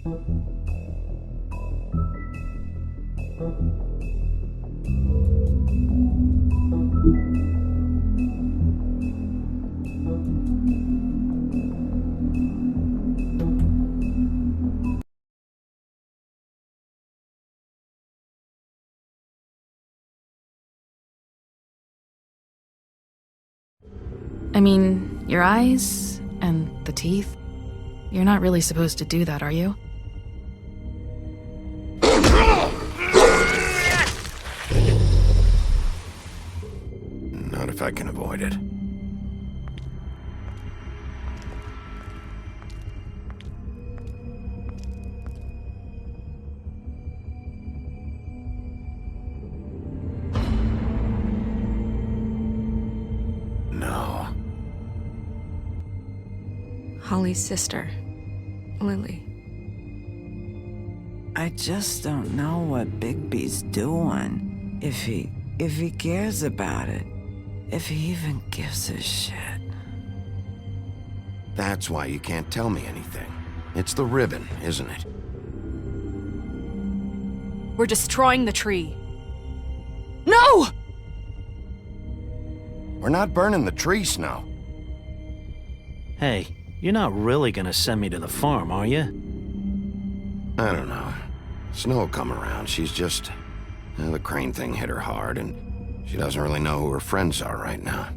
I mean, your eyes and the teeth. You're not really supposed to do that, are you? Not if I can avoid it. No. Holly's sister, Lily. I just don't know what Bigby's doing. If he cares about it. If he even gives a shit. That's why you can't tell me anything. It's the ribbon, isn't it? We're destroying the tree. No! We're not burning the tree, Snow. Hey, you're not really gonna send me to the farm, are you? I don't know. Snow will come around. She's just... the crane thing hit her hard, and she doesn't really know who her friends are right now.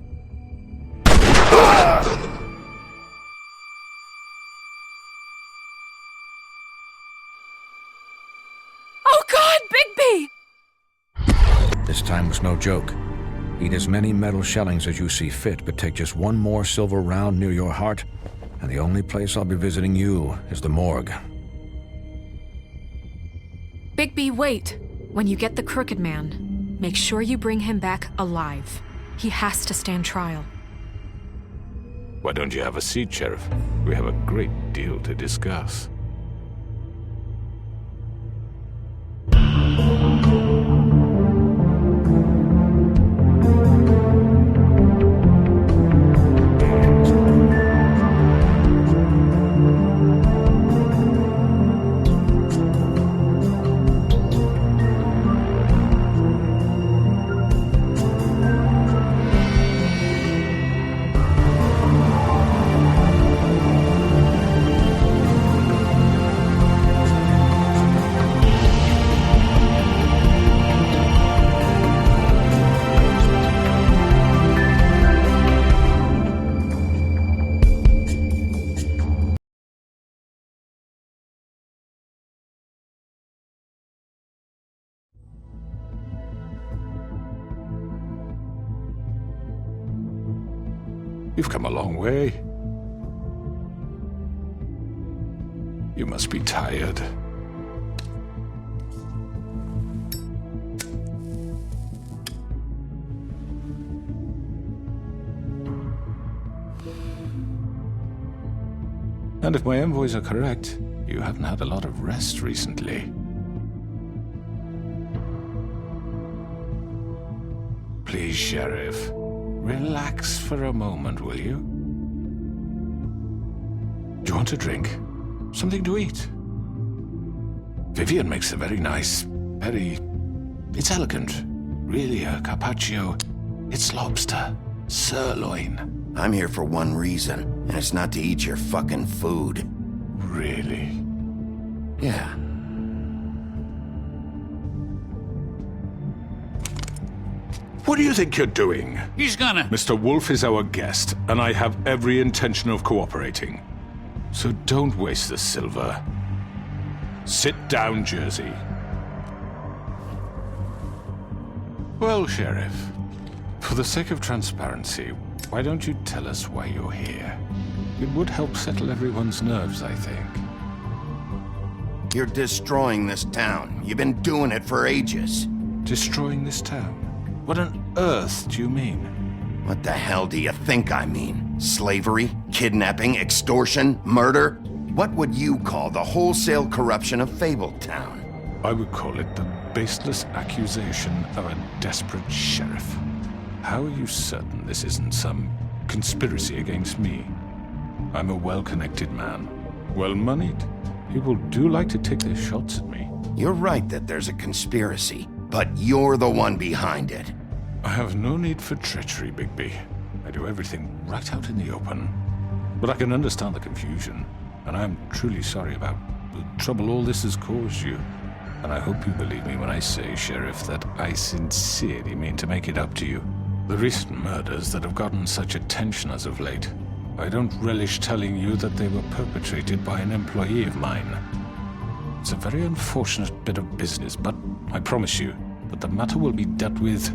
Oh God, Bigby! This time was no joke. Eat as many metal shellings as you see fit, but take just one more silver round near your heart, and the only place I'll be visiting you is the morgue. Bigby, wait. When you get the Crooked Man, make sure you bring him back alive. He has to stand trial. Why don't you have a seat, Sheriff? We have a great deal to discuss. You've come a long way. You must be tired. And if my envoys are correct, you haven't had a lot of rest recently. Please, Sheriff. Relax for a moment, will you? Do you want a drink? Something to eat? Vivian makes a very nice, it's elegant. Really a carpaccio. It's lobster. Sirloin. I'm here for one reason, and it's not to eat your fucking food. Really? Yeah. What do you think you're doing? He's gonna... Mr. Wolf is our guest, and I have every intention of cooperating. So don't waste the silver. Sit down, Jersey. Well, Sheriff, for the sake of transparency, why don't you tell us why you're here? It would help settle everyone's nerves, I think. You're destroying this town. You've been doing it for ages. Destroying this town? What on earth do you mean? What the hell do you think I mean? Slavery? Kidnapping? Extortion? Murder? What would you call the wholesale corruption of Fabletown? I would call it the baseless accusation of a desperate sheriff. How are you certain this isn't some conspiracy against me? I'm a well-connected man, well-moneyed, People do like to take their shots at me. You're right that there's a conspiracy, but you're the one behind it. I have no need for treachery, Bigby. I do everything right out in the open. But I can understand the confusion, and I'm truly sorry about the trouble all this has caused you. And I hope you believe me when I say, Sheriff, that I sincerely mean to make it up to you. The recent murders that have gotten such attention as of late, I don't relish telling you that they were perpetrated by an employee of mine. It's a very unfortunate bit of business, but I promise you that the matter will be dealt with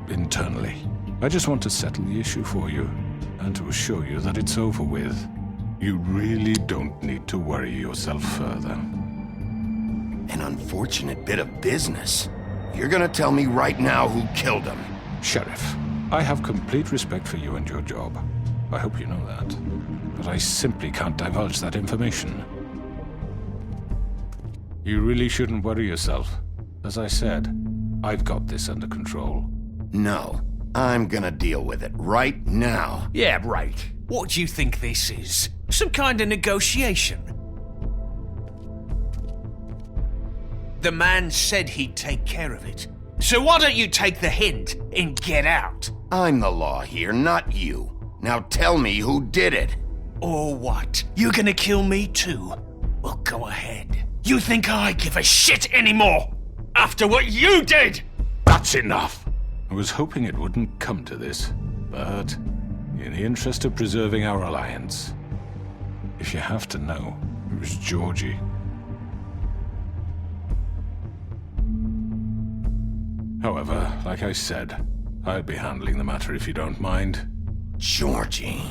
internally. I just want to settle the issue for you, and to assure you that it's over with. You really don't need to worry yourself further. An unfortunate bit of business. You're gonna tell me right now who killed him. Sheriff, I have complete respect for you and your job. I hope you know that. But I simply can't divulge that information. You really shouldn't worry yourself. As I said, I've got this under control. No, I'm gonna deal with it right now. Yeah, right. What do you think this is? Some kind of negotiation? The man said he'd take care of it. So why don't you take the hint and get out? I'm the law here, not you. Now tell me who did it. Or what? You gonna kill me too? Well, go ahead. You think I give a shit anymore? After what you did? That's enough! I was hoping it wouldn't come to this, but in the interest of preserving our alliance, if you have to know, it was Georgie. However, like I said, I'll be handling the matter if you don't mind. Georgie.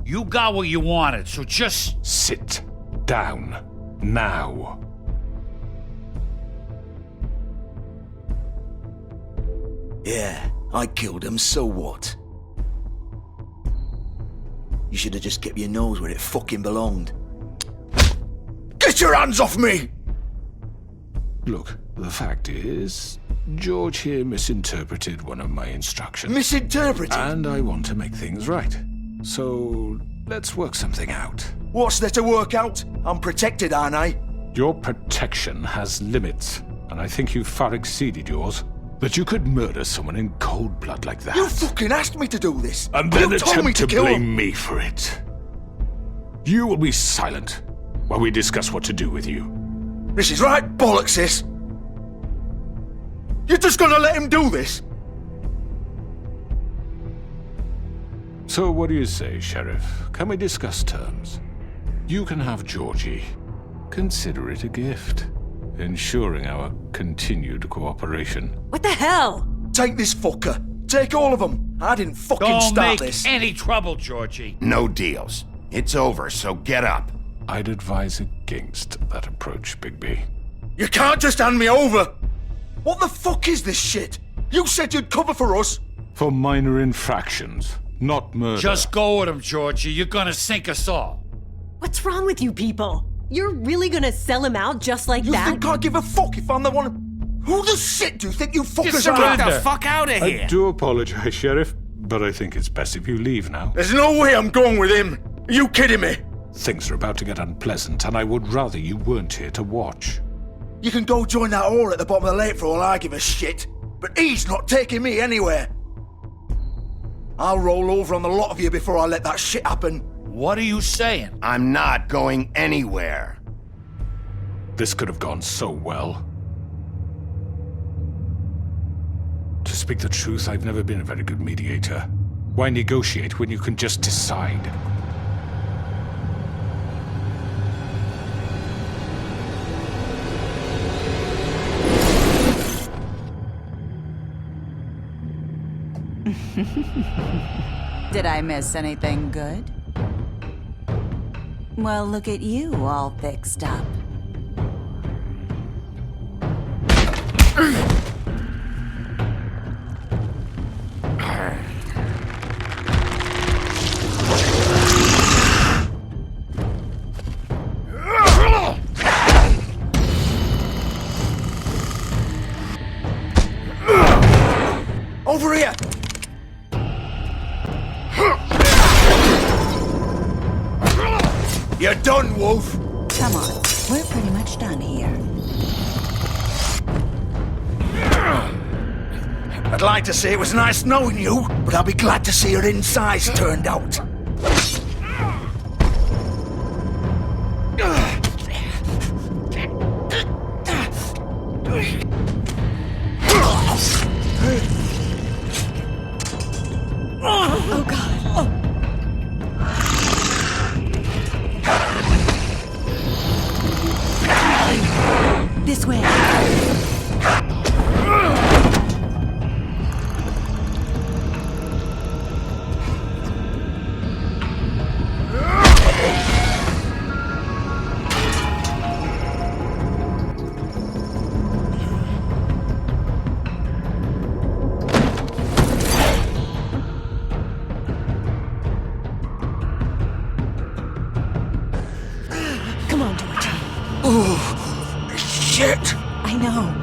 You got what you wanted, so just... Sit down. Now. Yeah, I killed him, so what? You should have just kept your nose where it fucking belonged. Get your hands off me! Look, the fact is, George here misinterpreted one of my instructions. Misinterpreted? And I want to make things right. So, let's work something out. What's there to work out? I'm protected, aren't I? Your protection has limits, and I think you've far exceeded yours. That you could murder someone in cold blood like that. You fucking asked me to do this! And then you told me attempt to kill blame him. me for it. You will be silent while we discuss what to do with you. This is right bollocks, sis. You're just gonna let him do this? So what do you say, Sheriff? Can we discuss terms? You can have Georgie. Consider it a gift, ensuring our continued cooperation. What the hell? Take this fucker. Take all of them. I didn't fucking Don't start make this. any trouble, Georgie. No deals. It's over, so get up. I'd advise against that approach, Bigby. You can't just hand me over! What the fuck is this shit? You said you'd cover for us! For minor infractions, not murder. Just go with him, Georgie. You're gonna sink us all. What's wrong with you people? You're really gonna sell him out just like You that? think I give a fuck if I'm the one? Who the shit do you think you fuckers surrender. are? Get the fuck out of here! I do apologize, Sheriff, but I think it's best if you leave now. There's no way I'm going with him! Are you kidding me? Things are about to get unpleasant, and I would rather you weren't here to watch. You can go join that whore at the bottom of the lake for all I give a shit, but he's not taking me anywhere. I'll roll over on the lot of you before I let that shit happen. What are you saying? I'm not going anywhere. This could have gone so well. To speak the truth, I've never been a very good mediator. Why negotiate when you can just decide? Did I miss anything good? Well, look at you all fixed up. Over here! You're done, Wolf! Come on. We're pretty much done here. I'd like to say it was nice knowing you, but I'll be glad to see your insides turned out. Oh, God. Oh. This way. Come on, Georgie. Oh, shit! I know.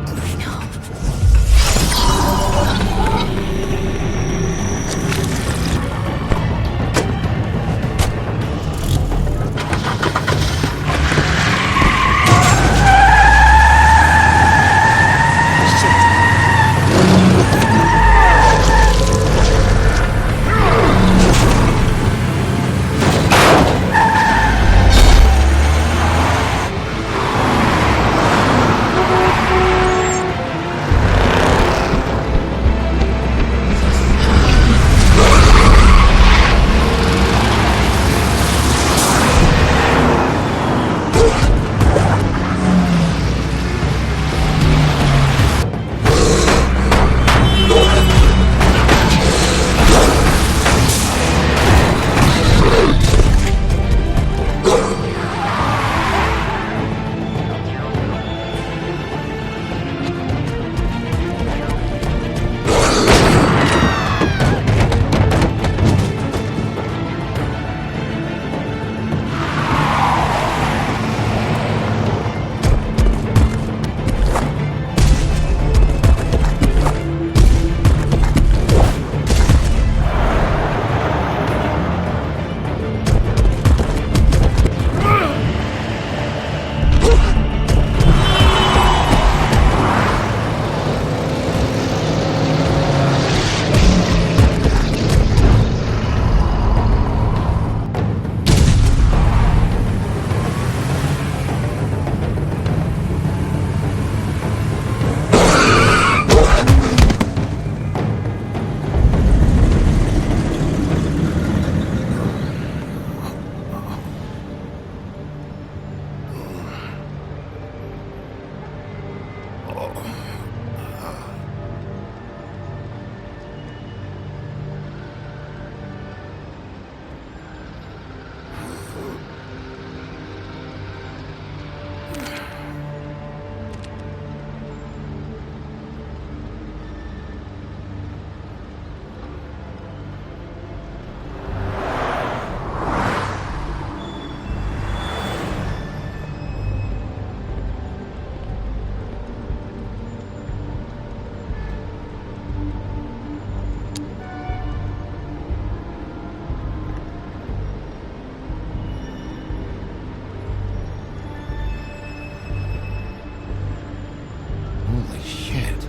Holy shit.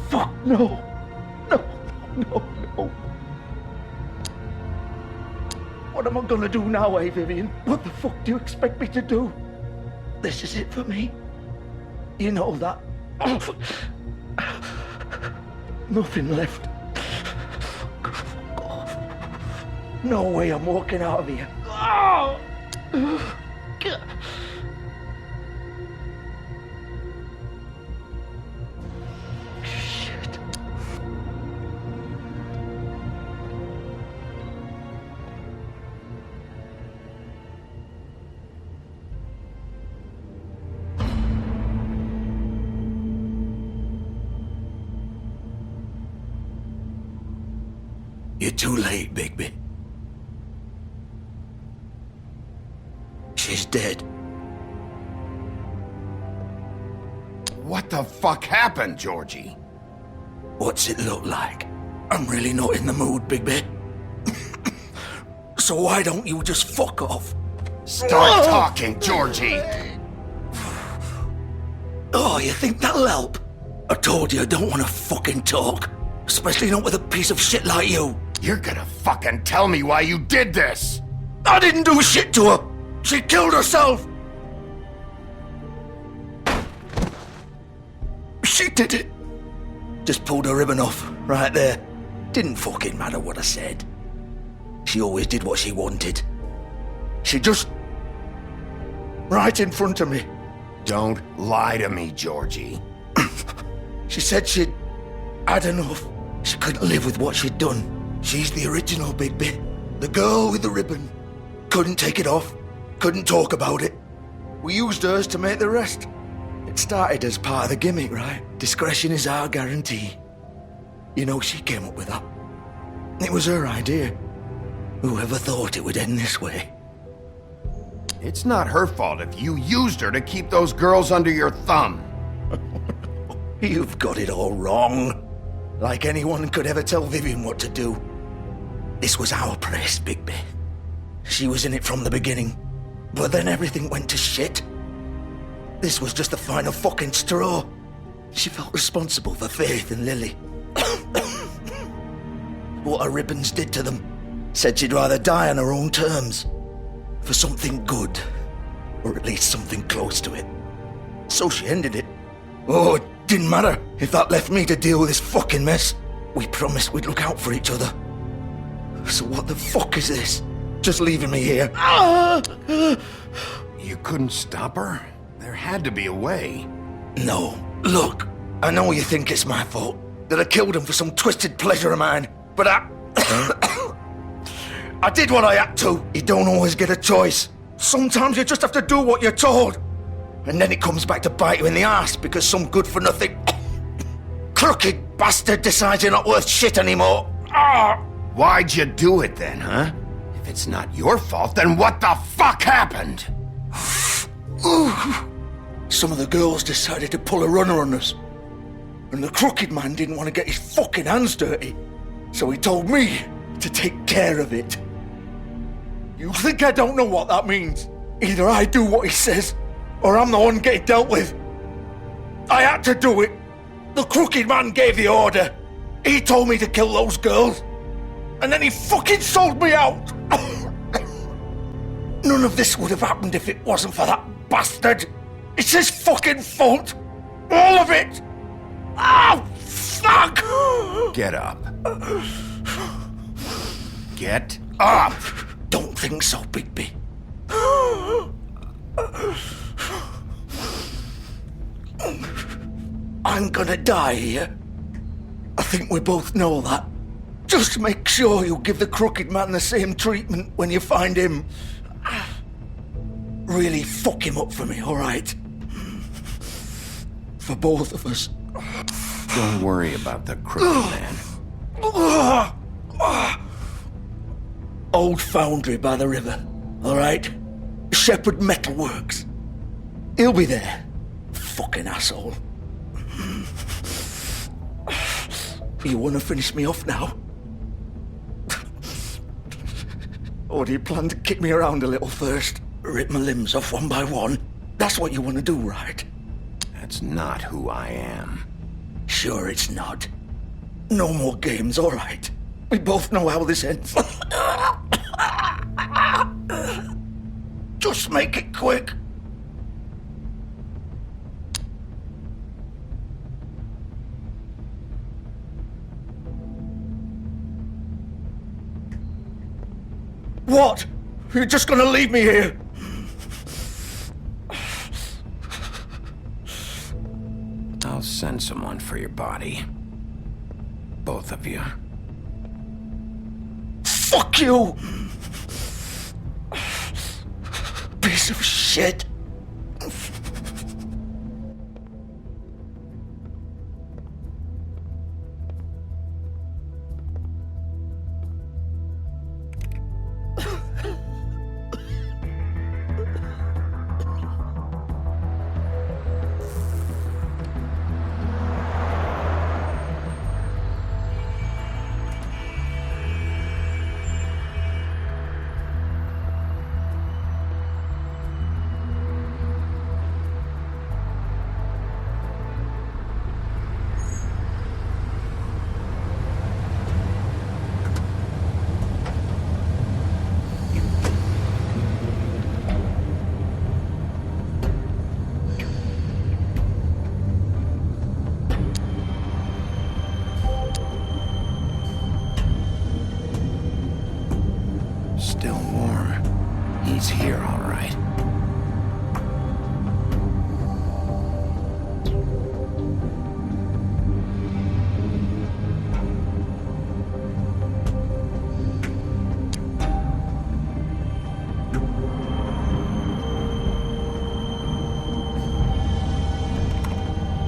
Fuck, no. No, no, no. What am I gonna do now, Vivian? What the fuck do you expect me to do? This is it for me. You know that. Nothing left. No way I'm walking out of here. Shit. You're too late, Bigby. She's dead. What the fuck happened, Georgie? What's it look like? I'm really not in the mood, Bigby. So why don't you just fuck off? Start talking, Georgie! Oh, you think that'll help? I told you I don't want to fucking talk. Especially not with a piece of shit like you. You're gonna fucking tell me why you did this! I didn't do shit to her! She killed herself! She did it! Just pulled her ribbon off, right there. Didn't fucking matter what I said. She always did what she wanted. She just... right in front of me. Don't lie to me, Georgie. She said she'd had enough. She couldn't live with what she'd done. She's the original Bigby. The girl with the ribbon. Couldn't take it off. Couldn't talk about it. We used hers to make the rest. It started as part of the gimmick, right? Discretion is our guarantee. You know, she came up with that. It was her idea. Whoever thought it would end this way? It's not her fault if you used her to keep those girls under your thumb. You've got it all wrong. Like anyone could ever tell Vivian what to do. This was our place, Bigby. She was in it from the beginning. But then everything went to shit. This was just the final fucking straw. She felt responsible for Faith and Lily. What her ribbons did to them. Said she'd rather die on her own terms. For something good. Or at least something close to it. So she ended it. Oh, it didn't matter if that left me to deal with this fucking mess. We promised we'd look out for each other. So what the fuck is this? Just leaving me here? You couldn't stop her? There had to be a way. No. Look, I know you think it's my fault. That I killed him for some twisted pleasure of mine. But I did what I had to. You don't always get a choice. Sometimes you just have to do what you're told. And then it comes back to bite you in the ass because some good-for-nothing crooked bastard decides you're not worth shit anymore. Why'd you do it then, huh? If it's not your fault, then what the fuck happened? Some of the girls decided to pull a runner on us. And the crooked man didn't want to get his fucking hands dirty. So he told me to take care of it. You think I don't know what that means? Either I do what he says, or I'm the one getting dealt with. I had to do it. The crooked man gave the order. He told me to kill those girls. And then he fucking sold me out. None of this would have happened if it wasn't for that bastard. It's his fucking fault. All of it. Oh, fuck! Get up. Get up! Don't think so, Bigby. I'm gonna die here. I think we both know that. Just make sure you give the crooked man the same treatment when you find him. Really fuck him up for me, all right? For both of us. Don't worry about the crooked man. Old foundry by the river, all right? Shepherd Metalworks. He'll be there. Fucking asshole. You want to finish me off now? Or do you plan to kick me around a little first? Rip my limbs off one by one? That's what you want to do, right? That's not who I am. Sure it's not. No more games, all right? We both know how this ends. Just make it quick. What? You're just gonna leave me here? I'll send someone for your body. Both of you. Fuck you! Piece of shit. still warm. He's here, all right.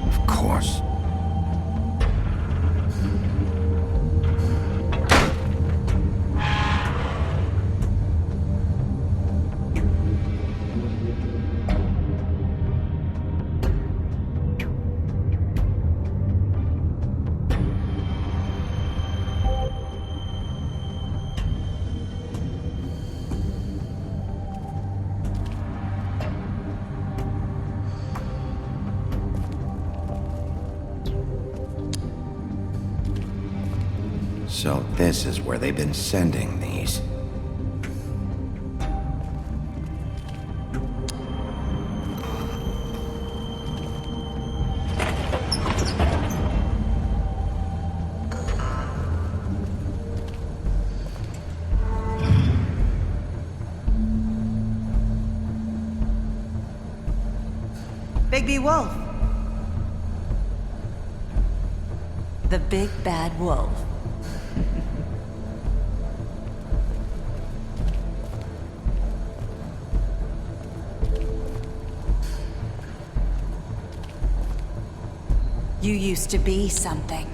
Of course. So this is where they've been sending these. Bigby Wolf. The big bad wolf. You used to be something.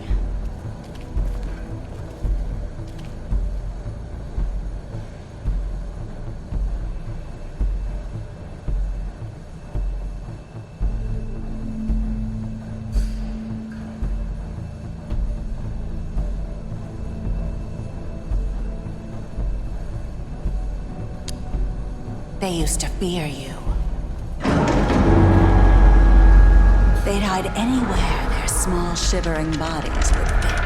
They used to fear you. They'd hide anywhere their small, shivering bodies would fit.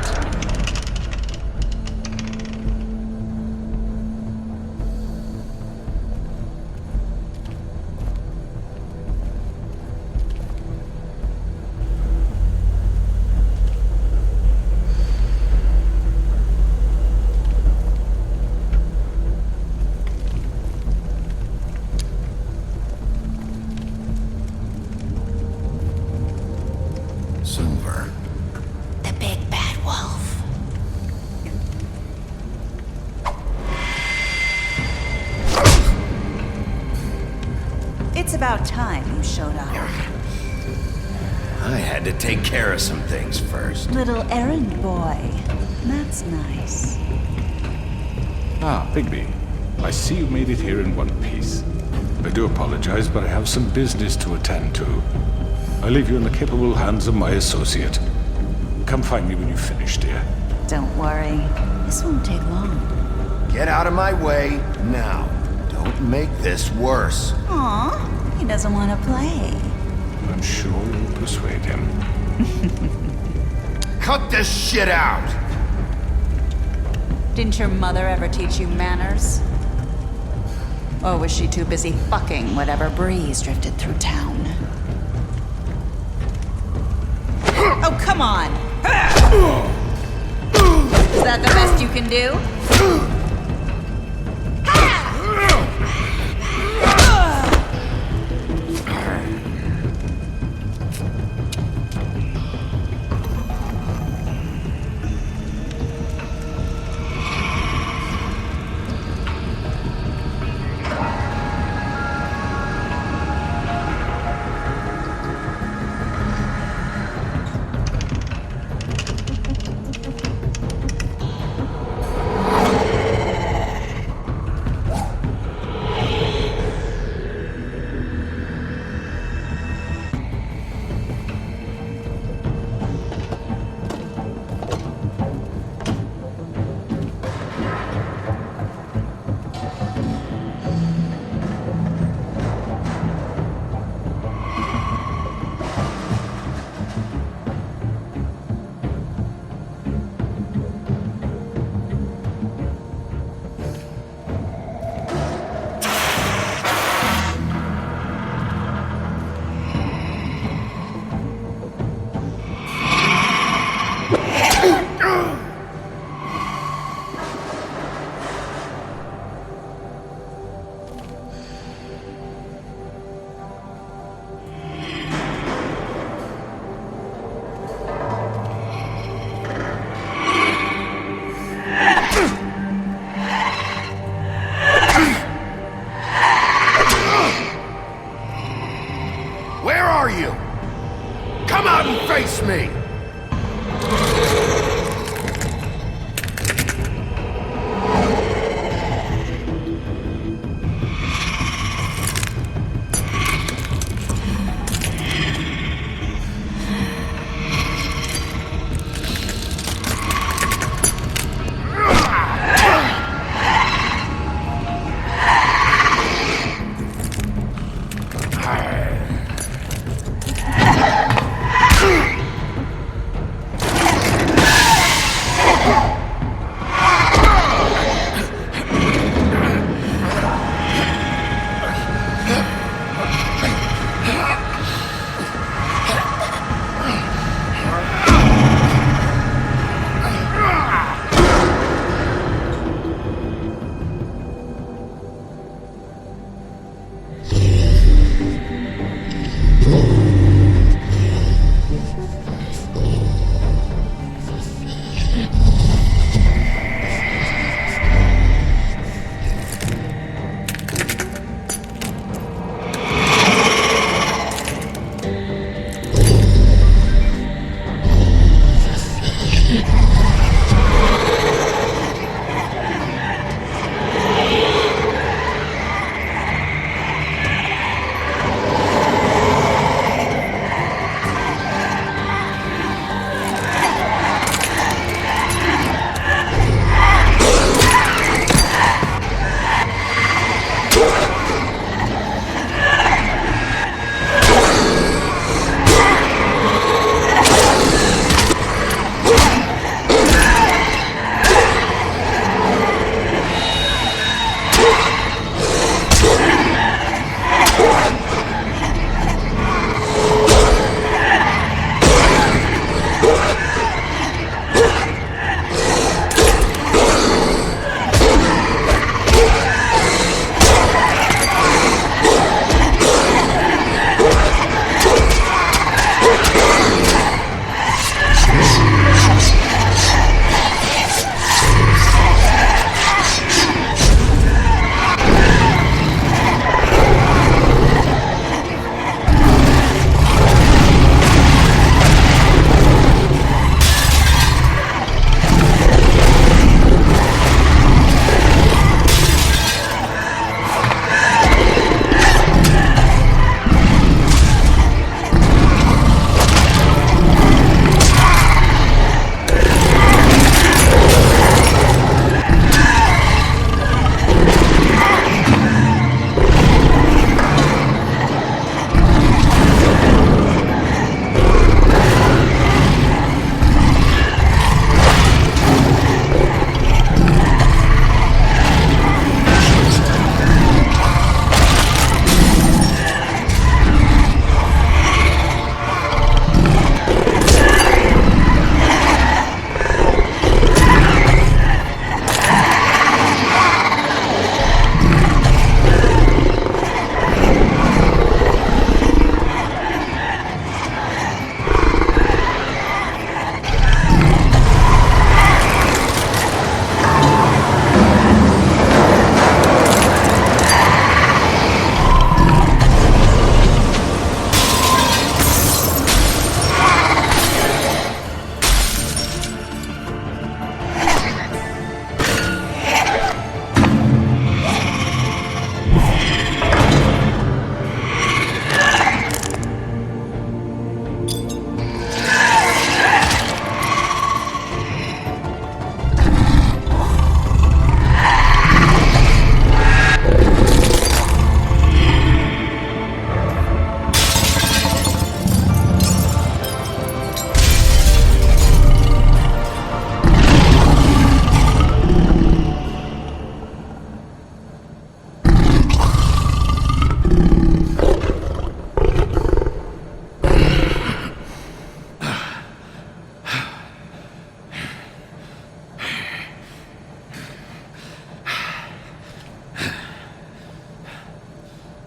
Silver. The big bad wolf. It's about time you showed up. I had to take care of some things first. Little errand boy. That's nice. Ah, Bigby. I see you made it here in one piece. I do apologize, but I have some business to attend to. I leave you in the capable hands of my associate. Come find me when you finish, dear. Don't worry. This won't take long. Get out of my way now. Don't make this worse. Aw, he doesn't want to play. I'm sure you'll persuade him. Cut this shit out! Didn't your mother ever teach you manners? Or was she too busy fucking whatever breeze drifted through town? Oh, come on! Is that the best you can do?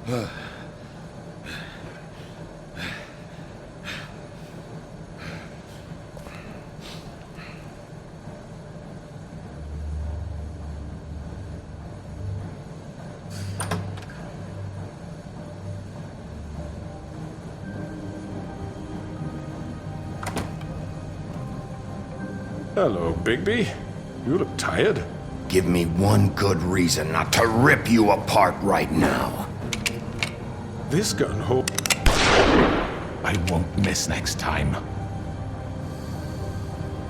Hello, Bigby. You look tired. Give me one good reason not to rip you apart right now. This gun hold... I won't miss next time.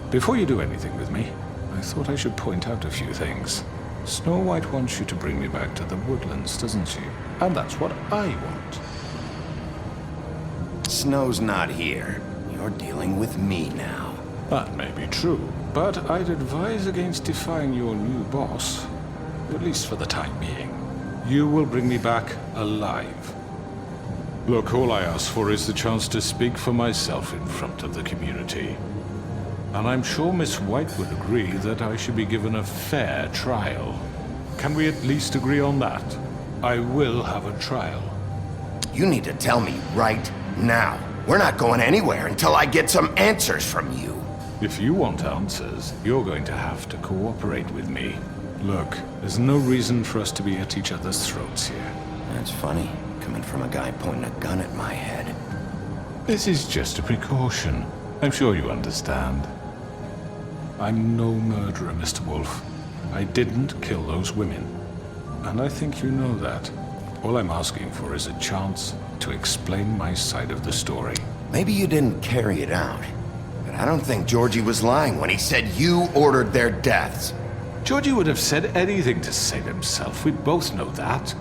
Before you do anything with me, I thought I should point out a few things. Snow White wants you to bring me back to the woodlands, doesn't she? And that's what I want. Snow's not here. You're dealing with me now. That may be true, but I'd advise against defying your new boss, at least for the time being. You will bring me back alive. Look, all I ask for is the chance to speak for myself in front of the community. And I'm sure Miss White would agree that I should be given a fair trial. Can we at least agree on that? I will have a trial. You need to tell me right now. We're not going anywhere until I get some answers from you. If you want answers, you're going to have to cooperate with me. Look, there's no reason for us to be at each other's throats here. That's funny, coming from a guy pointing a gun at my head. This is just a precaution. I'm sure you understand. I'm no murderer, Mr. Wolf. I didn't kill those women. And I think you know that. All I'm asking for is a chance to explain my side of the story. Maybe you didn't carry it out. But I don't think Georgie was lying when he said you ordered their deaths. Georgie would have said anything to save himself. We both know that.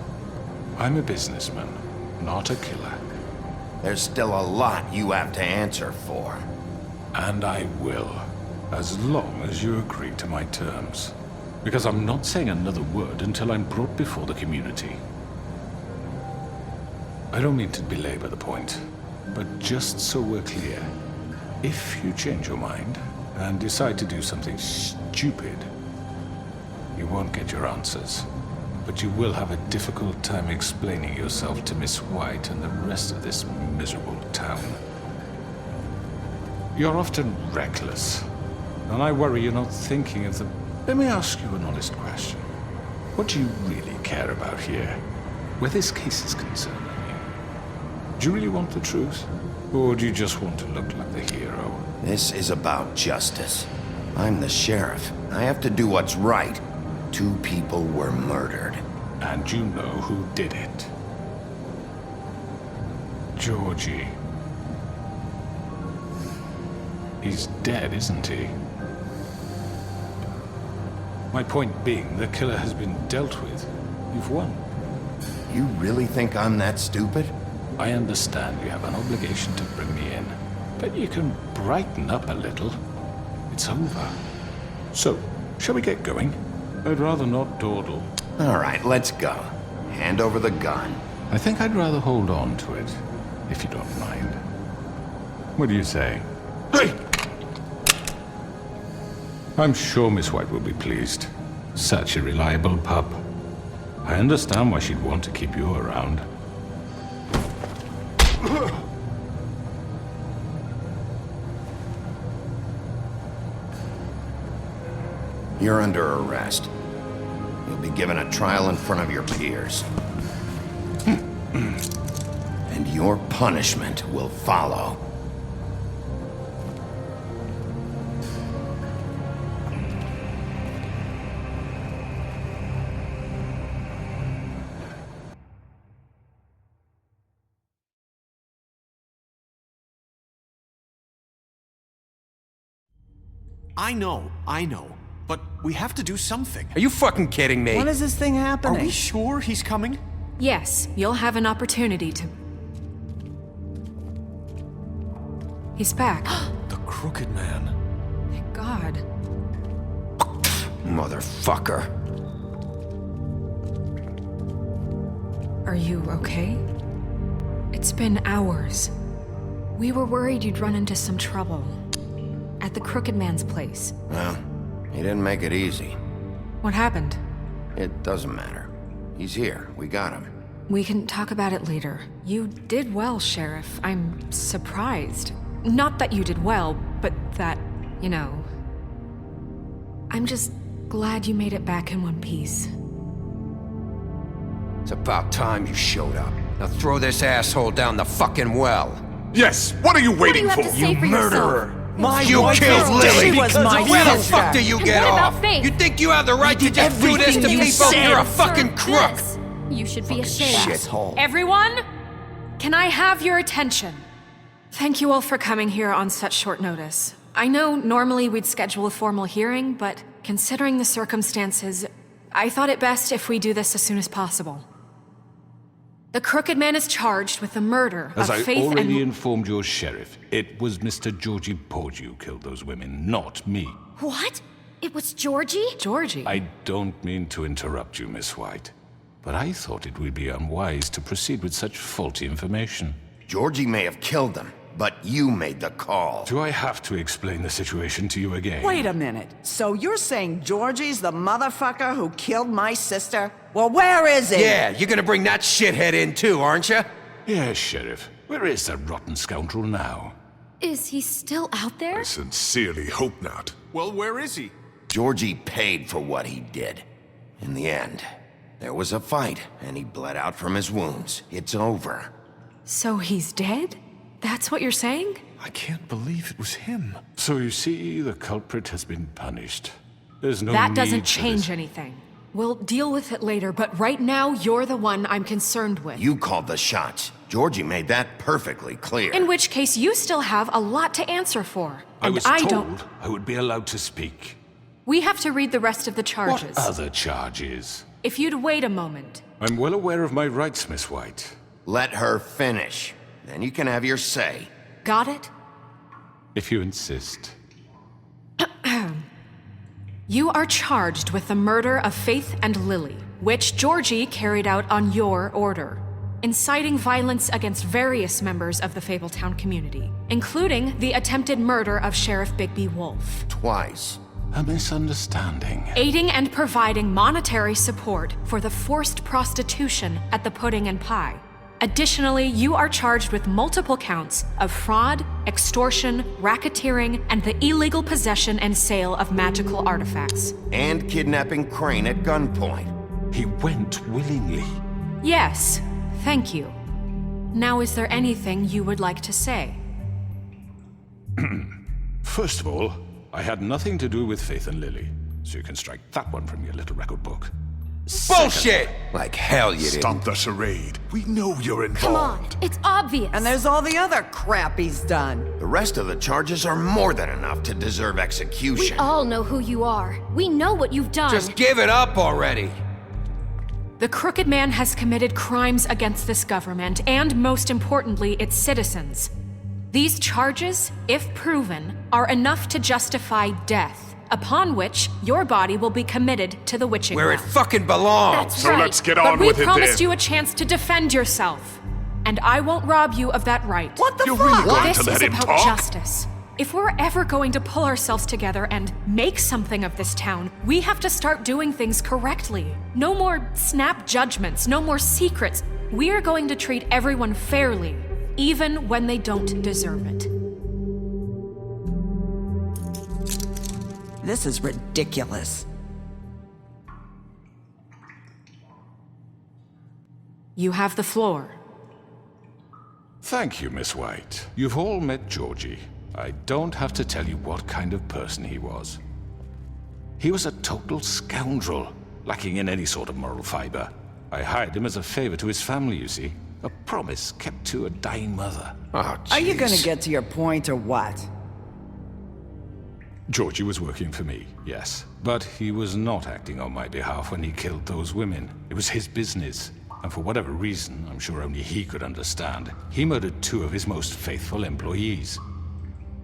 I'm a businessman, not a killer. There's still a lot you have to answer for. And I will, as long as you agree to my terms. Because I'm not saying another word until I'm brought before the community. I don't mean to belabor the point, but just so we're clear, if you change your mind and decide to do something stupid, you won't get your answers. But you will have a difficult time explaining yourself to Miss White and the rest of this miserable town. You're often reckless, and I worry you're not thinking of the... Let me ask you an honest question. What do you really care about here? Where this case is concerned, I mean. Do you really want the truth? Or do you just want to look like the hero? This is about justice. I'm the sheriff. I have to do what's right. 2 people were murdered. And you know who did it. Georgie. He's dead, isn't he? My point being, the killer has been dealt with. You've won. You really think I'm that stupid? I understand you have an obligation to bring me in, but you can brighten up a little. It's over. So, shall we get going? I'd rather not dawdle. All right, let's go. Hand over the gun. I think I'd rather hold on to it, if you don't mind. What do you say? Hey! I'm sure Miss White will be pleased. Such a reliable pup. I understand why she'd want to keep you around. You're under arrest. You'll be given a trial in front of your peers. And your punishment will follow. I know. But we have to do something. Are you fucking kidding me? When is this thing happening? Are we sure he's coming? Yes, you'll have an opportunity to... He's back. The Crooked Man. Thank God. Motherfucker. Are you okay? It's been hours. We were worried you'd run into some trouble. At the Crooked Man's place. Well, he didn't make it easy. What happened? It doesn't matter. He's here. We got him. We can talk about it later. You did well, Sheriff. I'm surprised. Not that you did well, but that, you know... I'm just glad you made it back in one piece. It's about time you showed up. Now throw this asshole down the fucking well. Yes, what are you waiting for? You murderer! You killed Lily! She was my Where the fuck do you get off? You think you have the right to just do this to people? You're a fucking crook! You should be ashamed. Shithole. Everyone, can I have your attention? Thank you all for coming here on such short notice. I know normally we'd schedule a formal hearing, but considering the circumstances, I thought it best if we do this as soon as possible. The Crooked Man is charged with the murder As of I Faith and... already informed your sheriff, it was Mr. Georgie Porgy who killed those women, not me. What? It was Georgie? Georgie? I don't mean to interrupt you, Miss White, but I thought it would be unwise to proceed with such faulty information. Georgie may have killed them, but you made the call. Do I have to explain the situation to you again? Wait a minute. So you're saying Georgie's the motherfucker who killed my sister? Well, where is he? Yeah, you're gonna bring that shithead in too, aren't you? Yes, Sheriff. Where is that rotten scoundrel now? Is he still out there? I sincerely hope not. Well, where is he? Georgie paid for what he did. In the end, there was a fight, and he bled out from his wounds. It's over. So he's dead? That's what you're saying? I can't believe it was him. So you see, the culprit has been punished. There's no That need doesn't for change this. anything. We'll deal with it later, but right now, you're the one I'm concerned with. You called the shots. Georgie made that perfectly clear. In which case, you still have a lot to answer for. I And was I told don't... I would be allowed to speak. We have to read the rest of the charges. What other charges? If you'd wait a moment. I'm well aware of my rights, Miss White. Let her finish. Then you can have your say. Got it? If you insist. You are charged with the murder of Faith and Lily, which Georgie carried out on your order, inciting violence against various members of the Fabletown community, including the attempted murder of Sheriff Bigby Wolf. Twice. A misunderstanding. Aiding and providing monetary support for the forced prostitution at the Pudding and Pie. Additionally, you are charged with multiple counts of fraud, extortion, racketeering, and the illegal possession and sale of magical artifacts. And kidnapping Crane at gunpoint. He went willingly. Yes, thank you. Now, is there anything you would like to say? First of all, I had nothing to do with Faith and Lily, so you can strike that one from your little record book. Bullshit! Like hell you didn't. Stop the charade. We know you're involved. Come on, it's obvious. And there's all the other crap he's done. The rest of the charges are more than enough to deserve We execution. all know who you are. We know what you've done. Just give it up already. The Crooked Man has committed crimes against this government and, most importantly, its citizens. These charges, if proven, are enough to justify death, upon which your body will be committed to the witching Where it well. fucking belongs. That's So right. let's get But on we with it promised then. you a chance to defend yourself, and I won't rob you of that right. What the You're fuck? really going This to is let him about talk? justice. If we're ever going to pull ourselves together and make something of this town, we have to start doing things correctly. No more snap judgments, no more secrets. We're going to treat everyone fairly, even when they don't deserve it. This is ridiculous. You have the floor. Thank you, Miss White. You've all met Georgie. I don't have to tell you what kind of person he was. He was a total scoundrel, lacking in any sort of moral fiber. I hired him as a favor to his family, you see. A promise kept to a dying mother. Oh, Are you jeez. gonna get to your point or what? Georgie was working for me, yes. But he was not acting on my behalf when he killed those women. It was his business. And for whatever reason, I'm sure only he could understand, he murdered 2 of his most faithful employees.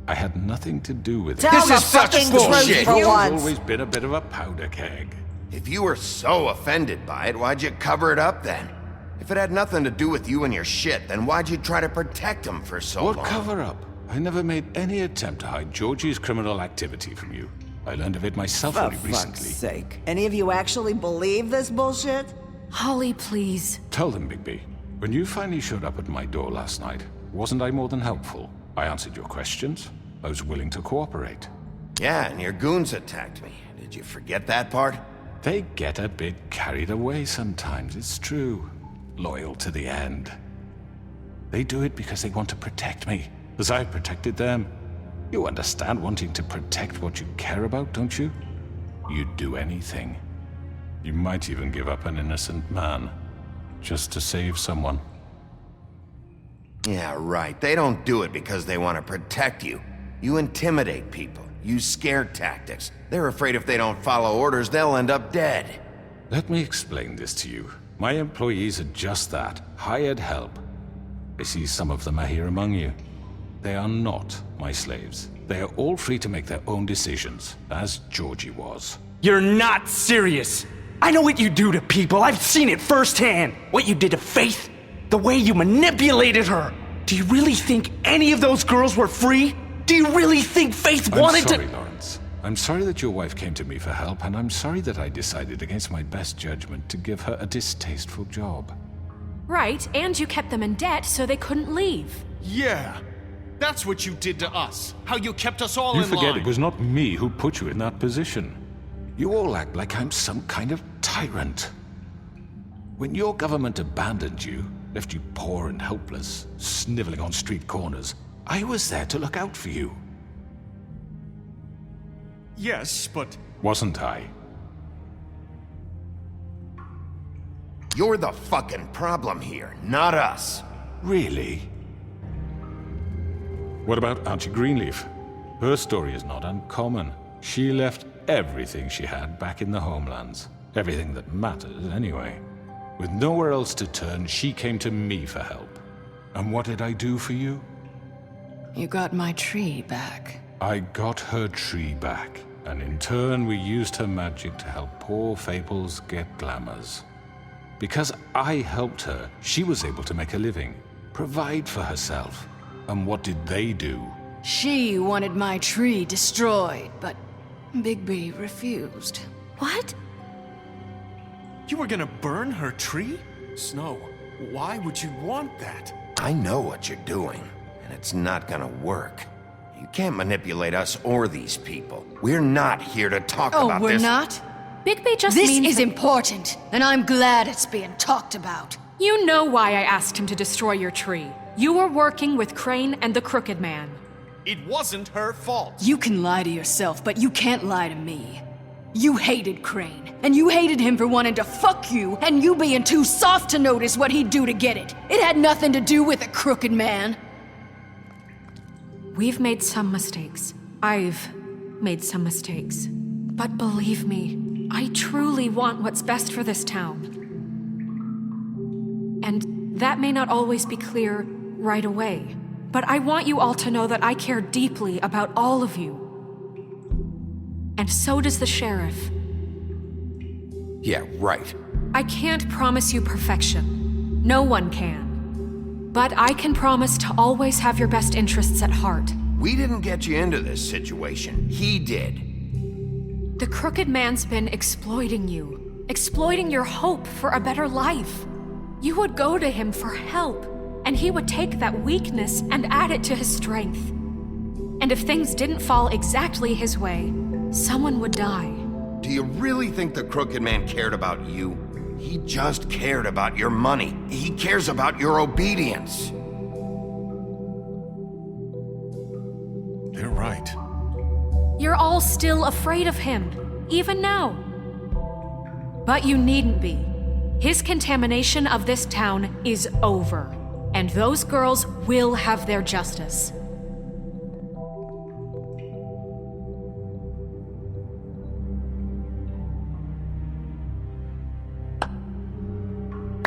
I had nothing to do with it. This is such bullshit. for You've once. always been a bit of a powder keg. If you were so offended by it, why'd you cover it up then? If it had nothing to do with you and your shit, then why'd you try to protect him for so long? What cover up? I never made any attempt to hide Georgie's criminal activity from you. I learned of it myself For only fuck's recently. sake. Any of you actually believe this bullshit? Holly, please. Tell them, Bigby. When you finally showed up at my door last night, wasn't I more than helpful? I answered your questions. I was willing to cooperate. Yeah, and your goons attacked me. Did you forget that part? They get a bit carried away sometimes, it's true. Loyal to the end. They do it because they want to protect me, as I protected them. You understand wanting to protect what you care about, don't you? You'd do anything. You might even give up an innocent man, just to save someone. Yeah, right. They don't do it because they want to protect you. You intimidate people, use scare tactics. They're afraid if they don't follow orders, they'll end up dead. Let me explain this to you. My employees are just that, hired help. I see some of them are here among you. They are not my slaves. They are all free to make their own decisions, as Georgie was. You're not serious! I know what you do to people, I've seen it firsthand! What you did to Faith, the way you manipulated her! Do you really think any of those girls were free? Do you really think Faith wanted to— I'm sorry, Lawrence. I'm sorry that your wife came to me for help, and I'm sorry that I decided against my best judgment to give her a distasteful job. Right, and you kept them in debt so they couldn't leave. Yeah, that's what you did to us. How you kept us all in line. You forget it was not me who put you in that position. You all act like I'm some kind of tyrant. When your government abandoned you, left you poor and helpless, sniveling on street corners, I was there to look out for you. Yes, but... Wasn't I? You're the fucking problem here, not us. Really? What about Auntie Greenleaf? Her story is not uncommon. She left everything she had back in the homelands. Everything that mattered, anyway. With nowhere else to turn, she came to me for help. And what did I do for you? You got my tree back. I got her tree back, and in turn we used her magic to help poor Fables get glamours. Because I helped her, she was able to make a living, provide for herself. And what did they do? She wanted my tree destroyed, but Bigby refused. What? You were gonna burn her tree? Snow, why would you want that? I know what you're doing, and it's not gonna work. You can't manipulate us or these people. We're not here to talk about this. Oh, we're not? Bigby just This means is important, and I'm glad it's being talked about. You know why I asked him to destroy your tree. You were working with Crane and the Crooked Man. It wasn't her fault. You can lie to yourself, but you can't lie to me. You hated Crane, and you hated him for wanting to fuck you, and you being too soft to notice what he'd do to get it. It had nothing to do with a Crooked Man. We've made some mistakes. I've made some mistakes. But believe me, I truly want what's best for this town. And that may not always be clear right away, but I want you all to know that I care deeply about all of you. And so does the sheriff. Yeah, right. I can't promise you perfection. No one can. But I can promise to always have your best interests at heart. We didn't get you into this situation. He did. The Crooked Man's been exploiting you. Exploiting your hope for a better life. You would go to him for help, and he would take that weakness and add it to his strength. And if things didn't fall exactly his way, someone would die. Do you really think the Crooked Man cared about you? He just cared about your money. He cares about your obedience. They're right. You're all still afraid of him, even now. But you needn't be. His contamination of this town is over, and those girls will have their justice.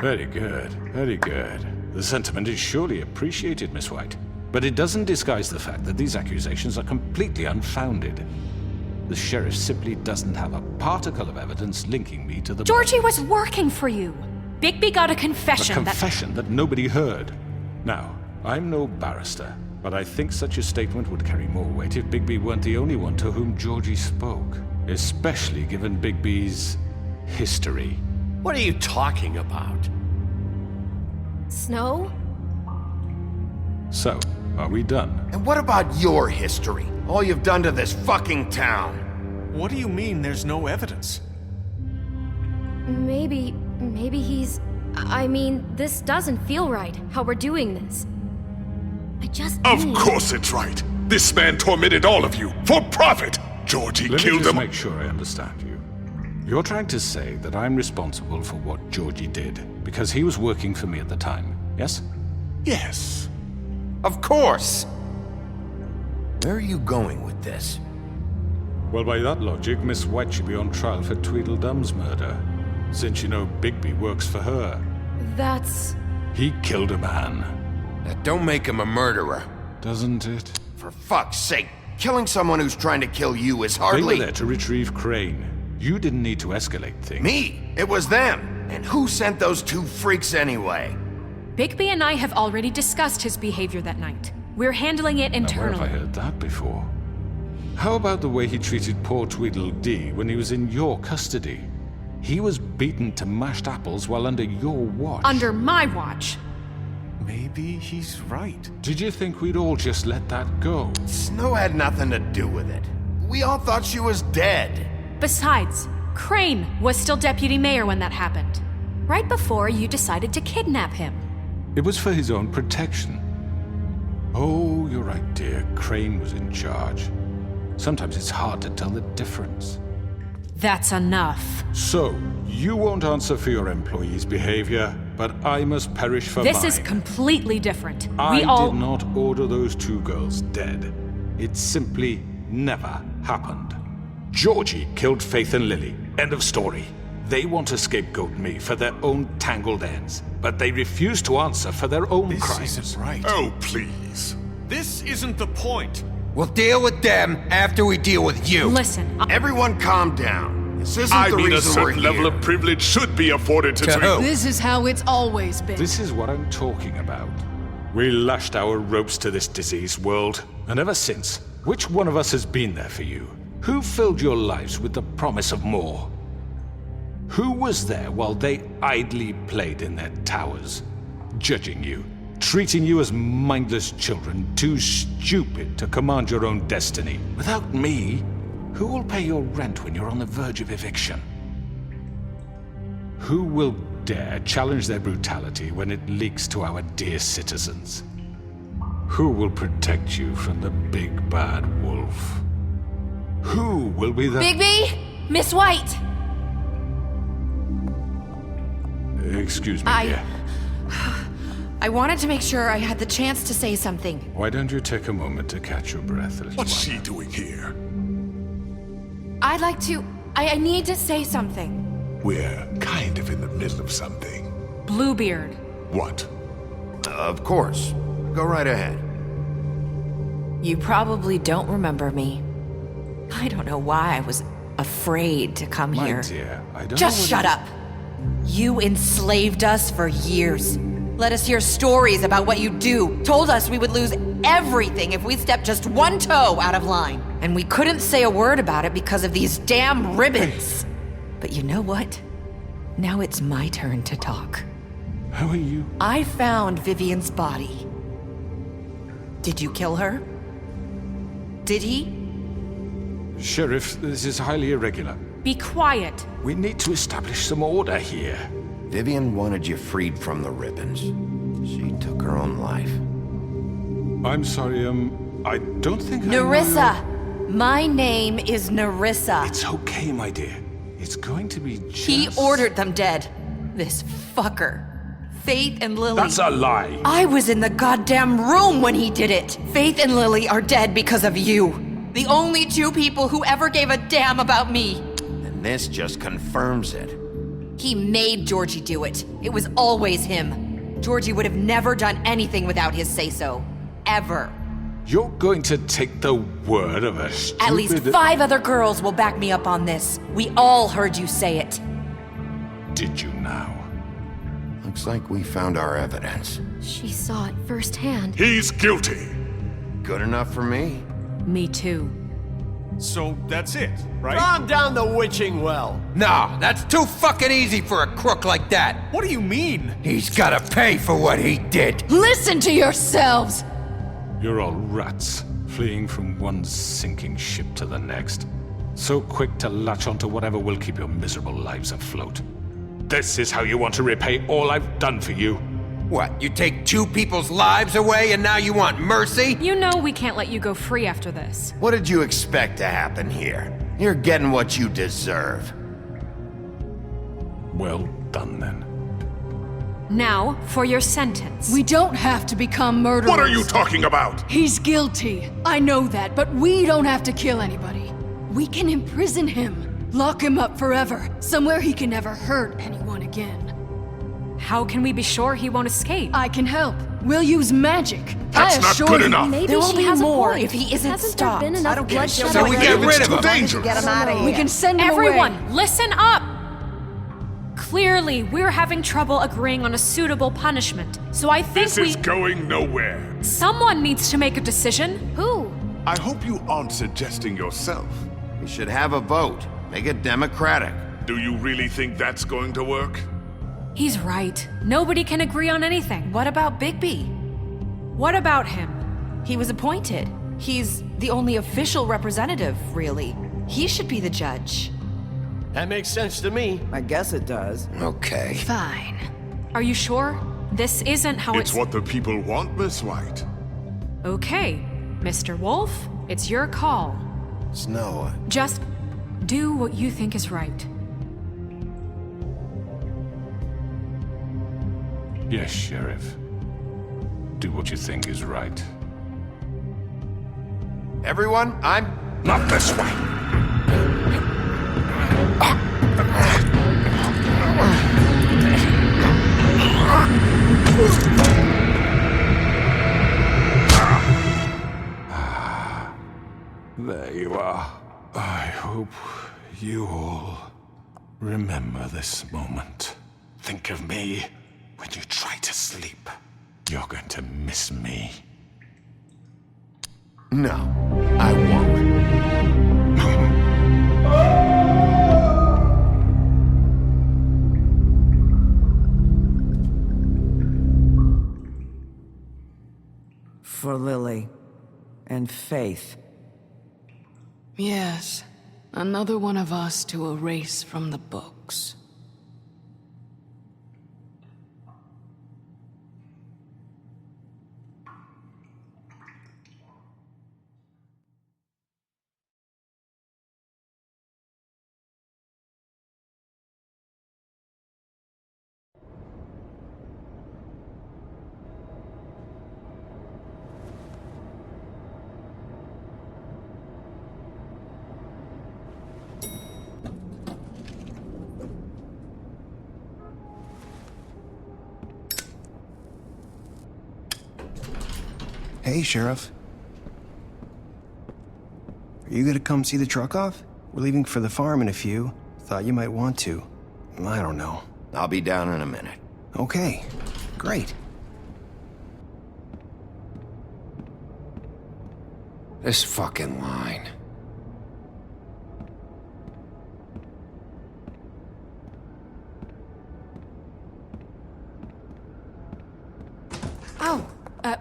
Very good, very good. The sentiment is surely appreciated, Miss White. But it doesn't disguise the fact that these accusations are completely unfounded. The sheriff simply doesn't have a particle of evidence linking me to the— Georgie was working for you. Bigby got a confession A confession that nobody heard. Now, I'm no barrister, but I think such a statement would carry more weight if Bigby weren't the only one to whom Georgie spoke. Especially given Bigby's history. What are you talking about? Snow? So, are we done? And what about your history? All you've done to this fucking town? What do you mean there's no evidence? Maybe he's... I mean, this doesn't feel right, how we're doing this. I just Of need... course it's right. This man tormented all of you for profit. Georgie Let killed me just him. make sure I understand you. You're trying to say that I'm responsible for what Georgie did because he was working for me at the time, yes? Yes. Of course! Where are you going with this? Well, by that logic, Miss White should be on trial for Tweedledum's murder, since you know Bigby works for her. That's... He killed a man. That don't make him a murderer. Doesn't it? For fuck's sake, killing someone who's trying to kill you is hardly... They were there to retrieve Crane. You didn't need to escalate things. Me? It was them. And who sent those two freaks anyway? Bigby and I have already discussed his behavior that night. We're handling it Now, where internally. have I heard that before? How about the way he treated poor Tweedledee when he was in your custody? He was beaten to mashed apples while under your watch. Under my watch. Maybe he's right. Did you think we'd all just let that go? Snow had nothing to do with it. We all thought she was dead. Besides, Crane was still deputy mayor when that happened. Right before you decided to kidnap him. It was for his own protection. Oh, you're right, dear. Crane was in charge. Sometimes it's hard to tell the difference. That's enough. So, you won't answer for your employees' behavior, but I must perish for This mine. is completely different. I We all... did not order those two girls dead. It simply never happened. Georgie killed Faith and Lily. End of story. They want to scapegoat me for their own tangled ends, but they refuse to answer for their own crimes. This isn't right. Oh, please. This isn't the point. We'll deal with them after we deal with you. Listen, Everyone calm down. This isn't I the mean, a reason we're certain here. level of privilege should be afforded to who? This is how it's always been. This is what I'm talking about. We lashed our ropes to this diseased world, and ever since, which one of us has been there for you? Who filled your lives with the promise of more? Who was there while they idly played in their towers, judging you, treating you as mindless children, too stupid to command your own destiny? Without me, who will pay your rent when you're on the verge of eviction? Who will dare challenge their brutality when it leaks to our dear citizens? Who will protect you from the big bad wolf? Who will be the... Bigby! Miss White! Excuse me, dear. I wanted to make sure I had the chance to say something. Why don't you take a moment to catch your breath, little What's one? she doing here? I'd like to... I need to say something. We're kind of in the middle of something. Bluebeard. What? Of course. Go right ahead. You probably don't remember me. I don't know why I was afraid to come My here. dear, I don't Just know shut up! You enslaved us for years. Let us hear stories about what you do. Told us we would lose everything if we stepped just one toe out of line. And we couldn't say a word about it because of these damn ribbons. But you know what? Now it's my turn to talk. How are you? I found Vivian's body. Did you kill her? Did he? Sheriff, this is highly irregular. Be quiet. We need to establish some order here. Vivian wanted you freed from the ribbons. She took her own life. I'm sorry, I don't think I know Nerissa! My name is Nerissa. It's okay, my dear. It's going to be just... He ordered them dead. This fucker. Faith and Lily. That's a lie. I was in the goddamn room when he did it. Faith and Lily are dead because of you. The only two people who ever gave a damn about me. And this just confirms it. He made Georgie do it. It was always him. Georgie would have never done anything without his say-so. Ever. You're going to take the word of a stupid... At least 5 other girls will back me up on this. We all heard you say it. Did you now? Looks like we found our evidence. She saw it firsthand. He's guilty. Good enough for me. Me too. So that's it, right? Calm down the witching well. No, that's too fucking easy for a crook like that. What do you mean? He's gotta pay for what he did. Listen to yourselves! You're all rats, fleeing from one sinking ship to the next. So quick to latch onto whatever will keep your miserable lives afloat. This is how you want to repay all I've done for you? What, you take 2 people's lives away and now you want mercy? You know we can't let you go free after this. What did you expect to happen here? You're getting what you deserve. Well done, then. Now, for your sentence. We don't have to become murderers. What are you talking about? He's guilty. I know that, but we don't have to kill anybody. We can imprison him. Lock him up forever. Somewhere he can never hurt anyone again. How can we be sure he won't escape? I can help. We'll use magic. That's not good enough. Maybe There will she be has more a point. if he isn't Hasn't stopped. there been enough bloodshed? So we get rid of him. Dangerous. Get him out of here. We can send him Everyone, away. listen up! Clearly, we're having trouble agreeing on a suitable punishment. So I think This is going nowhere. someone needs to make a decision. Who? I hope you aren't suggesting yourself. We should have a vote. Make it democratic. Do you really think that's going to work? He's right. Nobody can agree on anything. What about Bigby? What about him? He was appointed. He's the only official representative, really. He should be the judge. That makes sense to me. I guess it does. Okay. Fine. Are you sure? This isn't how It's what the people want, Miss White. Okay, Mr. Wolf, it's your call. Snow, Just do what you think is right. Yes, Sheriff. Do what you think is right. everyone, I'm... Not this way. There you are. I hope you all remember this moment. Think of me when you try to sleep. You're going to miss me. No, I won't. For Lily and Faith. Yes, another one of us to erase from the books. Hey, Sheriff. Are you gonna come see the truck off? We're leaving for the farm in a few. Thought you might want to. I don't know. I'll be down in a minute. Okay, great. This fucking line. Oh,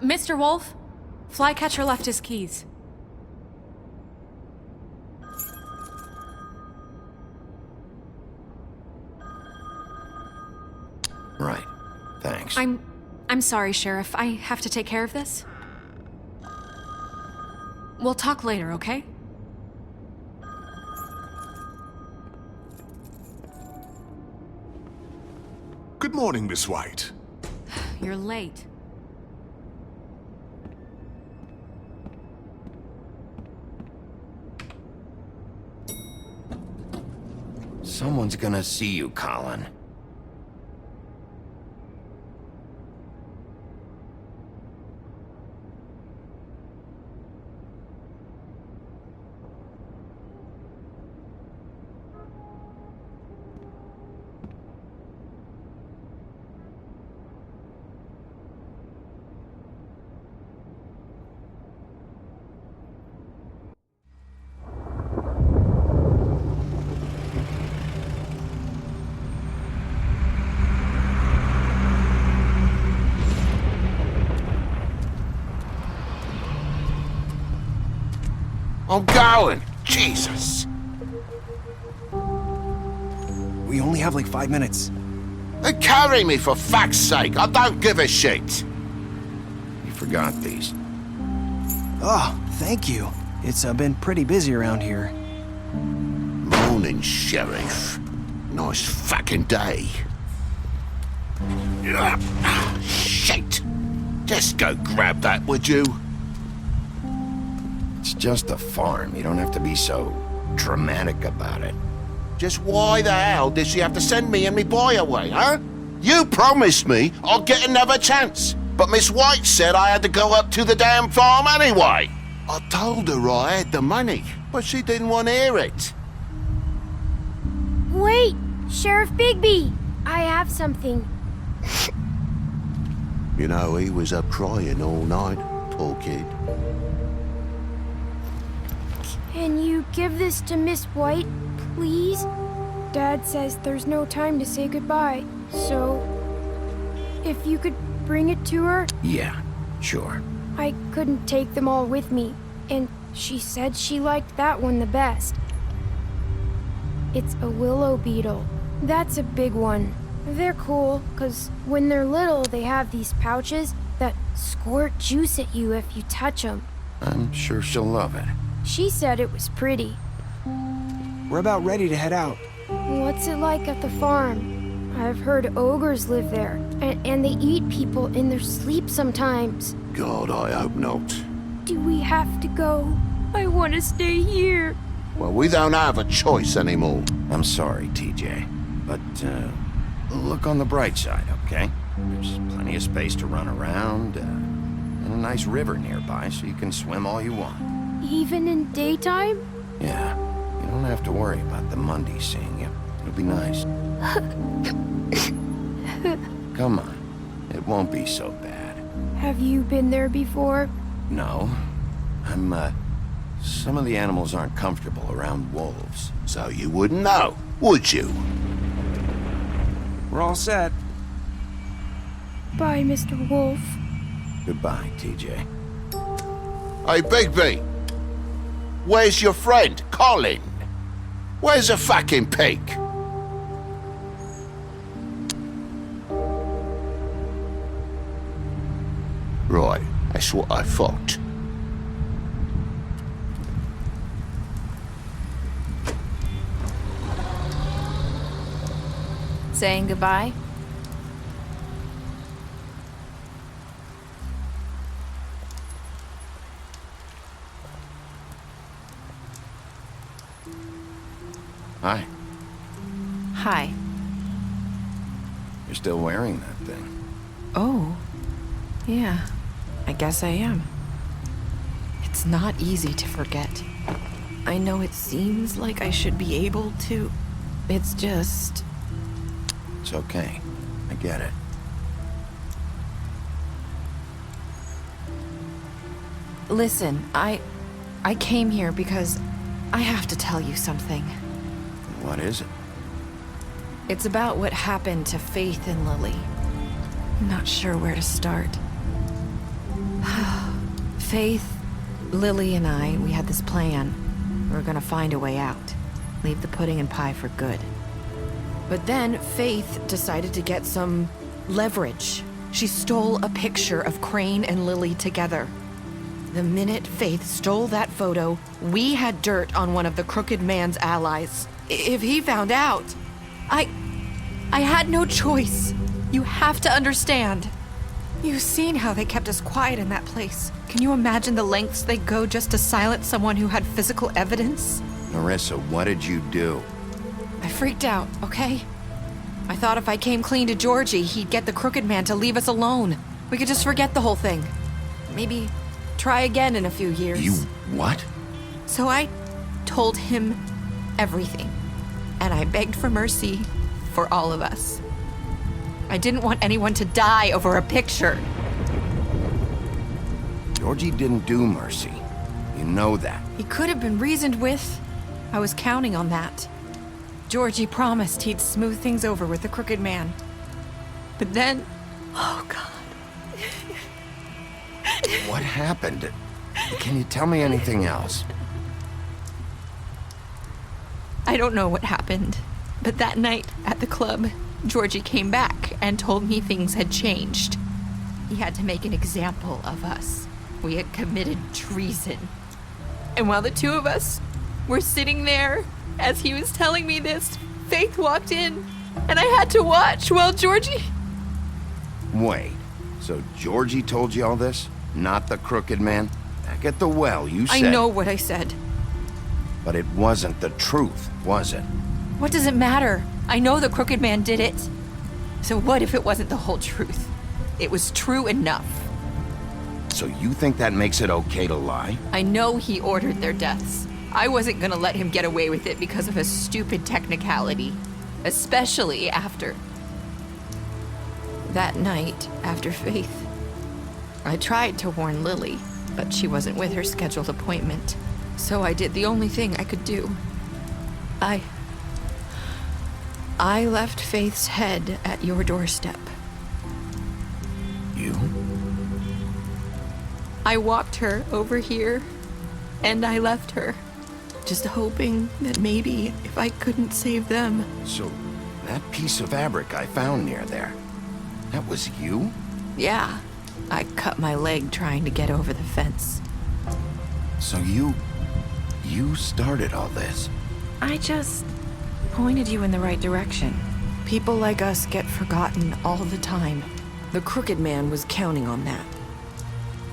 Mr. Wolf? Flycatcher left his keys. Right. Thanks. I'm sorry, Sheriff. I have to take care of this. We'll talk later, okay? Good morning, Miss White. You're late. Someone's gonna see you, Colin. I'm going. Jesus. We only have like 5 minutes. Then carry me for fuck's sake. I don't give a shit. You forgot these. Oh, thank you. It's been pretty busy around here. Morning, Sheriff. Nice fucking day. Shit. Just go grab that, would you? It's just a farm. You don't have to be so dramatic about it. Just why the hell did she have to send me and me boy away, huh? You promised me I'll get another chance, but Miss White said I had to go up to the damn farm anyway. I told her I had the money, but she didn't want to hear it. Wait, Sheriff Bigby, I have something. You know, he was up crying all night, poor kid. Can you give this to Miss White, please? Dad says there's no time to say goodbye, so if you could bring it to her? Yeah, sure. I couldn't take them all with me, and she said she liked that one the best. It's a willow beetle. That's a big one. They're cool, 'cause when they're little, they have these pouches that squirt juice at you if you touch them. I'm sure she'll love it. She said it was pretty. We're about ready to head out. What's it like at the farm? I've heard ogres live there, and they eat people in their sleep sometimes. God, I hope not. Do we have to go? I want to stay here. Well, we don't have a choice anymore. I'm sorry, TJ, but look on the bright side, okay? There's plenty of space to run around, and a nice river nearby, so you can swim all you want. Even in daytime? Yeah, you don't have to worry about the Mundies seeing you. It'll be nice. Come on, it won't be so bad. Have you been there before? No, some of the animals aren't comfortable around wolves. So you wouldn't know, would you? We're all set. Bye, Mr. Wolf. Goodbye, TJ. Hey, Bigby. Where's your friend, Colin? Where's the fucking pig? Right, that's what I thought. Saying goodbye? Hi. Hi. You're still wearing that thing. Oh. Yeah. I guess I am. It's not easy to forget. I know it seems like I should be able to. It's just... It's okay. I get it. Listen, I came here because I have to tell you something. What is it? It's about what happened to Faith and Lily. I'm not sure where to start. Faith, Lily, and I, we had this plan. We were gonna find a way out. Leave the pudding and pie for good. But then Faith decided to get some leverage. She stole a picture of Crane and Lily together. The minute Faith stole that photo, we had dirt on one of the Crooked Man's allies. If he found out, I had no choice. You have to understand. You've seen how they kept us quiet in that place. Can you imagine the lengths they go just to silence someone who had physical evidence? Marissa, what did you do? I freaked out, okay? I thought if I came clean to Georgie, he'd get the Crooked Man to leave us alone. We could just forget the whole thing. Maybe try again in a few years. You what? So I told him everything. And I begged for mercy for all of us. I didn't want anyone to die over a picture. Georgie didn't do mercy. You know that. He could have been reasoned with. I was counting on that. Georgie promised he'd smooth things over with the Crooked Man. But then... Oh, God. What happened? Can you tell me anything else? I don't know what happened, but that night at the club, Georgie came back and told me things had changed. He had to make an example of us. We had committed treason. And while the two of us were sitting there, as he was telling me this, Faith walked in, and I had to watch while Georgie... Wait, so Georgie told you all this? Not the crooked man? Back at the well, you said... I know what I said. But it wasn't the truth, was it? What does it matter? I know the crooked man did it. So what if it wasn't the whole truth? It was true enough. So you think that makes it okay to lie? I know he ordered their deaths. I wasn't gonna let him get away with it because of a stupid technicality. Especially after... that night, after Faith. I tried to warn Lily, but she wasn't with her scheduled appointment. So I did the only thing I could do. I left Faith's head at your doorstep. You? I walked her over here, and I left her. Just hoping that maybe if I couldn't save them. So, that piece of fabric I found near there, that was you? Yeah, I cut my leg trying to get over the fence. So you started all this? I just pointed you in the right direction. People like us get forgotten all the time. The crooked man was counting on that.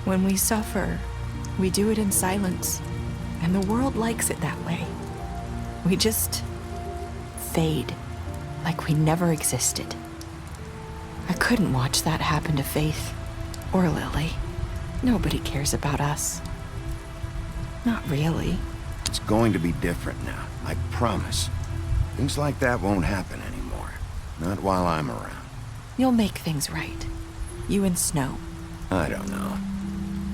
When we suffer, we do it in silence. And the world likes it that way. We just fade, like we never existed. I couldn't watch that happen to Faith or Lily. Nobody cares about us. Not really. It's going to be different now, I promise. Things like that won't happen anymore. Not while I'm around. You'll make things right. You and Snow. I don't know.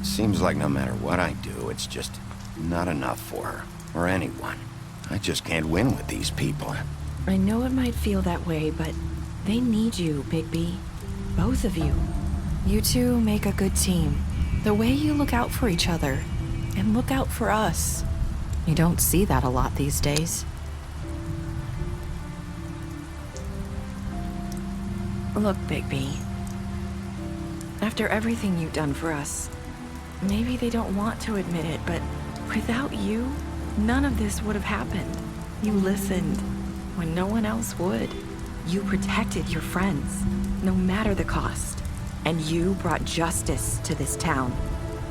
Seems like no matter what I do, it's just not enough for her, or anyone. I just can't win with these people. I know it might feel that way, but they need you, Bigby. Both of you. You two make a good team. The way you look out for each other, and look out for us. You don't see that a lot these days. Look, Bigby. After everything you've done for us, maybe they don't want to admit it, but without you, none of this would have happened. You listened when no one else would. You protected your friends, no matter the cost. And you brought justice to this town,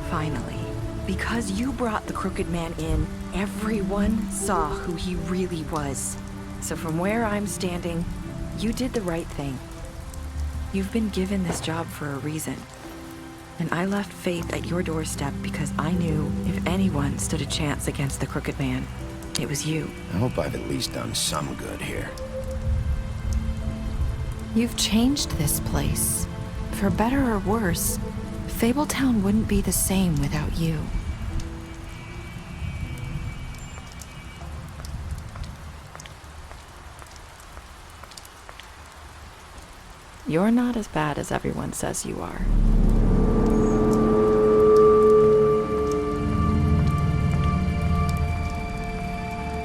finally. Because you brought the crooked man in, everyone saw who he really was. So from where I'm standing, you did the right thing. You've been given this job for a reason. And I left Faith at your doorstep because I knew if anyone stood a chance against the crooked man, it was you. I hope I've at least done some good here. You've changed this place. For better or worse, Fabletown wouldn't be the same without you. You're not as bad as everyone says you are.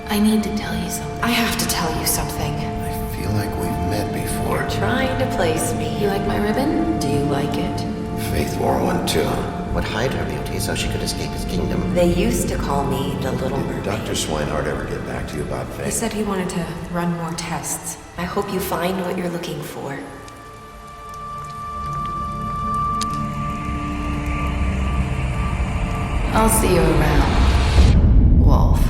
I need to tell you something. I have to tell you something. I feel like we've met before. You're trying to place me. You like my ribbon? Do you like it? Faith wore one too. Would hide her beauty so she could escape his kingdom. They used to call me the Little Mermaid. Did Dr. Swinehart ever get back to you about Faith? He said he wanted to run more tests. I hope you find what you're looking for. I'll see you around, Wolf.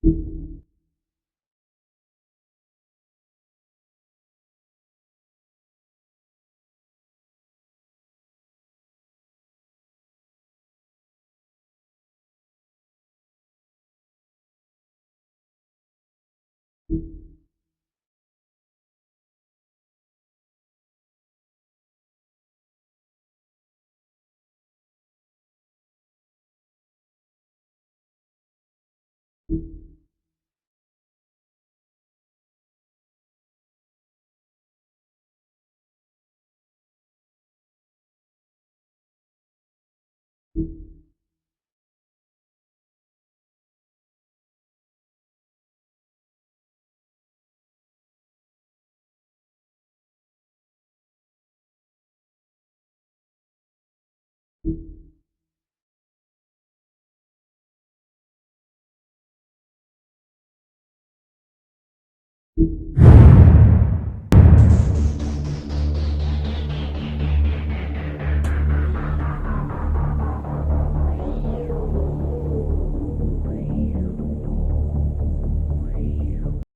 You